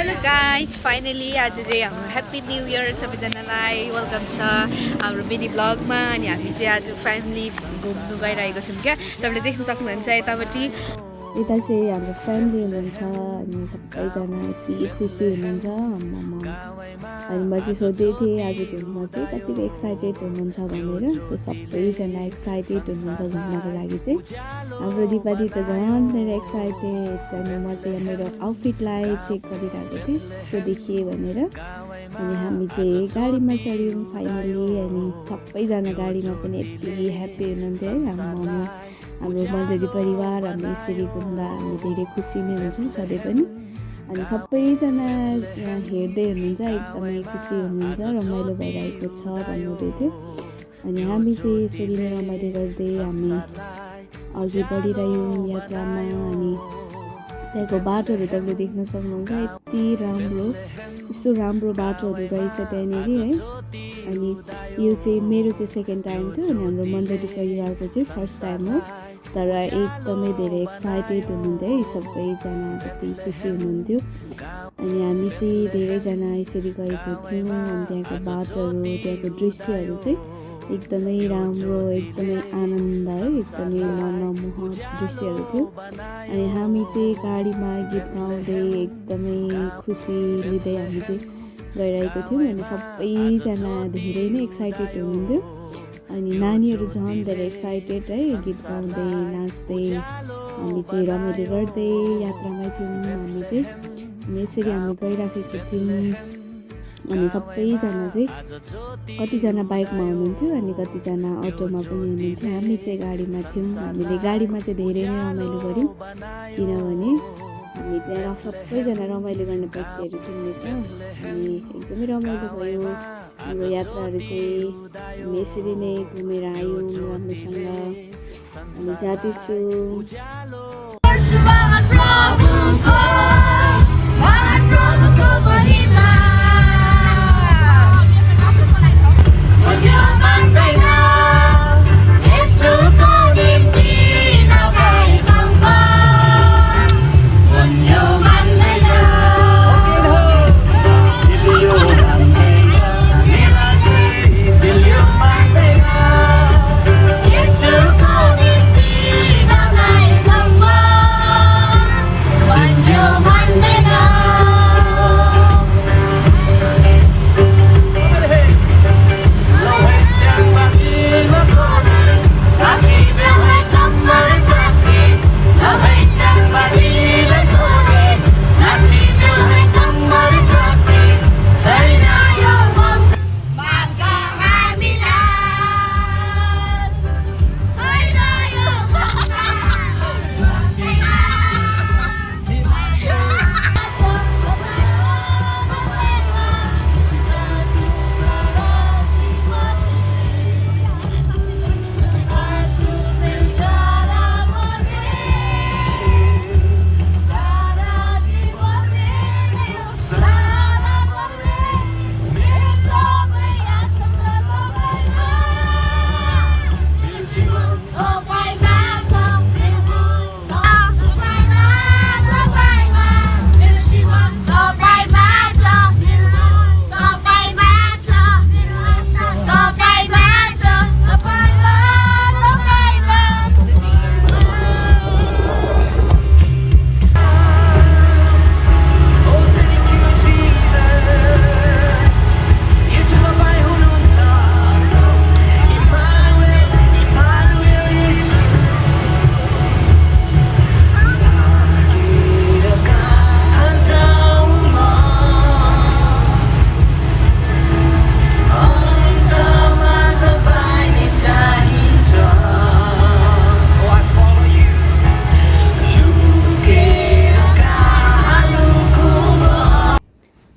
Hello guys, finally आज चाहिँ हाम्रो ह्याप्पी न्यू इयर सबैजनालाई वेलकम छ हाम्रो मिनी ब्लगमा। अनि हामी चाहिँ आज फ्यामिली घुम्नु गइरहेको छौँ क्या। तपाईँले देख्न सक्नुहुन्छ यतापट्टि यता चाहिँ हाम्रो फ्यामिली हुनुहुन्छ अनि सबैजना यति खुसी हुनुहुन्छ। अनि म चाहिँ सोध्दै थिएँ आज घुम्न चाहिँ कतिको एक्साइटेड हुनुहुन्छ भनेर। सो सबैजना एक्साइटेड हुनुहुन्छ घुम्नको लागि चाहिँ। हाम्रो दिपाली त झन् धेरै एक्साइटेड। अनि म चाहिँ मेरो आउटफिटलाई चेक गरिरहेको थिएँ कस्तो देखिएँ भनेर। अनि हामी चाहिँ गाडीमा चढ्यौँ फाइनली। अनि सबैजना गाडीमा पनि यति ह्याप्पी हुनुहुन्थ्यो है। हाम्रो मण्डली परिवार हामी यसरी घुम्दा हामी धेरै खुसी नै हुन्छौँ सधैँ पनि। अनि सबैजना यहाँ हेर्दै हुनुहुन्छ, एकदमै खुसी हुनुहुन्छ, रमाइलो भइरहेको छ भन्नुहुँदै थियो। अनि हामी चाहिँ यसरी नै रमाइलो गर्दै हामी अघि बढिरह्यौँ यात्रामा। अनि त्यहाँको बाटोहरू तपाईँले देख्न सक्नुहुन्छ, यति राम्रो, यस्तो राम्रो बाटोहरू रहेछ त्यहाँनिर है। अनि यो चाहिँ मेरो चाहिँ सेकेन्ड टाइम थियो अनि हाम्रो मण्डली परिवारको चाहिँ फर्स्ट टाइम हो। तर एकदमै धेरै एक्साइटेड हुनुहुन्थ्यो है सबैजना, कति खुसी हुनुहुन्थ्यो। अनि हामी चाहिँ धेरैजना यसरी गएको थियौँ। अनि त्यहाँको बाटोहरू, त्यहाँको दृश्यहरू चाहिँ एकदमै राम्रो, एकदमै आनन्द है, एकदमै मनमोहक दृश्यहरू थियो। अनि हामी चाहिँ गाडीमा गीत गाउँदै एकदमै खुसी लिँदै हामी चाहिँ गइरहेको थियौँ। अनि सबैजना धेरै नै एक्साइटेड हुनुहुन्थ्यो। अनि नानीहरू झन् धेरै एक्साइटेड है, गीत गाउँदै नाच्दै हामी चाहिँ रमाइलो गर्दै यात्रामै थियौँ हामी चाहिँ। अनि यसरी हामी गइराखेको थियौँ। अनि सबैजना चाहिँ कतिजना बाइकमा हुनुहुन्थ्यो अनि कतिजना अटोमा पनि हुनुहुन्थ्यो। हामी चाहिँ गाडीमा थियौँ। हामीले गाडीमा चाहिँ धेरै नै रमाइलो गऱ्यौँ किनभने हामी त्यहाँ सबैजना रमाइलो गर्ने व्यक्तिहरू थियौँ नि त। अनि एकदमै रमाइलो भयो हाम्रो यात्राहरू चाहिँ। हामी यसरी नै घुमेर आयौँ राम्रोसँग। अनि जाँदैछु।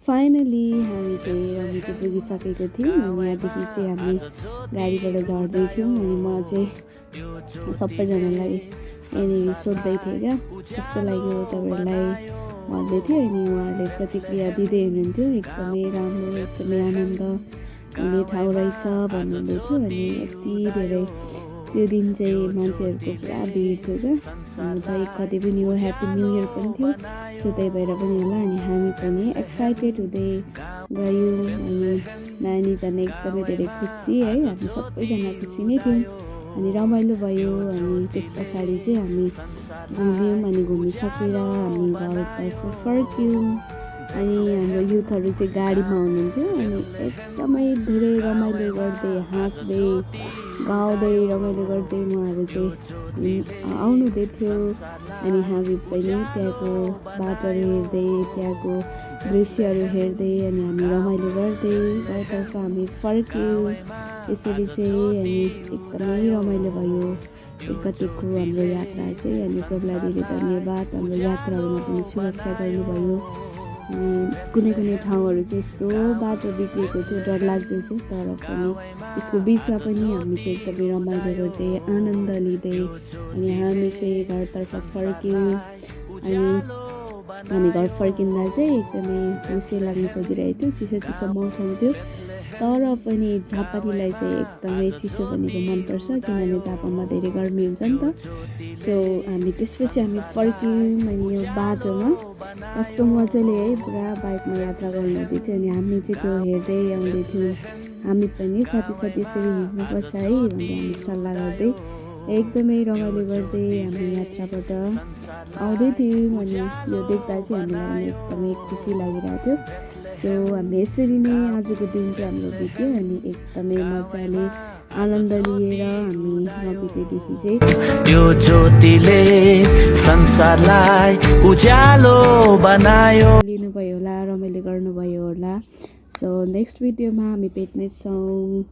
फाइनली हामी चाहिँ रमितो पुगिसकेको थियौँ। अनि यहाँदेखि चाहिँ हामी गाडीबाट झर्दै थियौँ। अनि म चाहिँ सबैजनालाई यहाँनिर सोध्दै थिएँ क्या कस्तो लाग्यो तपाईँहरूलाई भन्दै थिएँ। अनि उहाँहरूले प्रतिक्रिया दिँदै हुनुहुन्थ्यो, एकदमै राम्रो, एकदमै आनन्द हुने ठाउँ रहेछ भन्नुहुँदै थियो। अनि यति धेरै त्यो दिन चाहिँ मान्छेहरूको पुरा भिड थियो क्या अनि कतै पनि हो ह्याप्पी न्यु इयर पनि थियो सो त्यही भएर पनि होला अनि हामी पनि एक्साइटेड हुँदै गयौँ अनि नानी झन् एकदमै धेरै खुसी है हामी सबैजना खुसी नै थियौँ अनि रमाइलो भयो अनि त्यस पछाडि चाहिँ हामी घुम्यौँ अनि घुमिसकेर हामी घरतर्फ फर्क्यौँ अनि हाम्रो युथहरू चाहिँ गाडीमा हुनुहुन्थ्यो अनि एकदमै धेरै रमाइलो गर्दै हाँस्दै गाउँदै रमाइलो गर्दै उहाँहरू चाहिँ आउनुहुँदै थियो अनि हामी पनि त्यहाँको बाटोहरू हेर्दै त्यहाँको दृश्यहरू हेर्दै अनि हामी रमाइलो गर्दै घरतर्फ हामी फर्क्यौँ यसरी चाहिँ अनि एकदमै रमाइलो भयो एक गतिको हाम्रो यात्रा चाहिँ अनि प्रभुलाई धेरै धन्यवाद हाम्रो यात्राहरूमा पनि सुरक्षा गर्नुभयो कुनै कुनै ठाउँहरू चाहिँ यस्तो बाटो बिग्रेको थियो डर लाग्दै थियो तर पनि यसको बिचमा पनि हामी चाहिँ एकदमै रमाइलो गर्दै आनन्द लिँदै अनि हामी चाहिँ घरतर्फ फर्क्यौँ अनि हामी घर फर्किँदा चाहिँ एकदमै खुसी लाग्नु खोजिरहेको थियो चिसो चिसो मौसम थियो तर पनि झापालीलाई चाहिँ एकदमै चिसो भनेको मनपर्छ किनभने झापामा धेरै गर्मी हुन्छ नि त सो हामी त्यसपछि हामी फर्क्यौँ अनि यो बाटोमा कस्तो मजाले है पुरा बाइकमा यात्रा गर्नुहुँदै थियो अनि हामी चाहिँ त्यो हेर्दै आउँदै थियौँ हामी पनि साथी साथी यसरी हिँड्नुपर्छ है भन्दै हामी सल्लाह गर्दै एकदमै रमाइलो गर्दै हामी यात्राबाट आउँदै थियौँ अनि यो देख्दा चाहिँ हामीलाई एकदमै खुसी लागिरहेको थियो सो हामी यसरी नै आजको दिन चाहिँ हाम्रो बित्यो अनि एकदमै मजाले आनन्द लिएर हामी नबितेदेखि चाहिँ त्यो ज्योतिले संसारलाई उज्यालो बनायो लिनुभयो होला रमाइलो गर्नुभयो होला सो नेक्स्ट भिडियोमा हामी भेट्नेछौँ।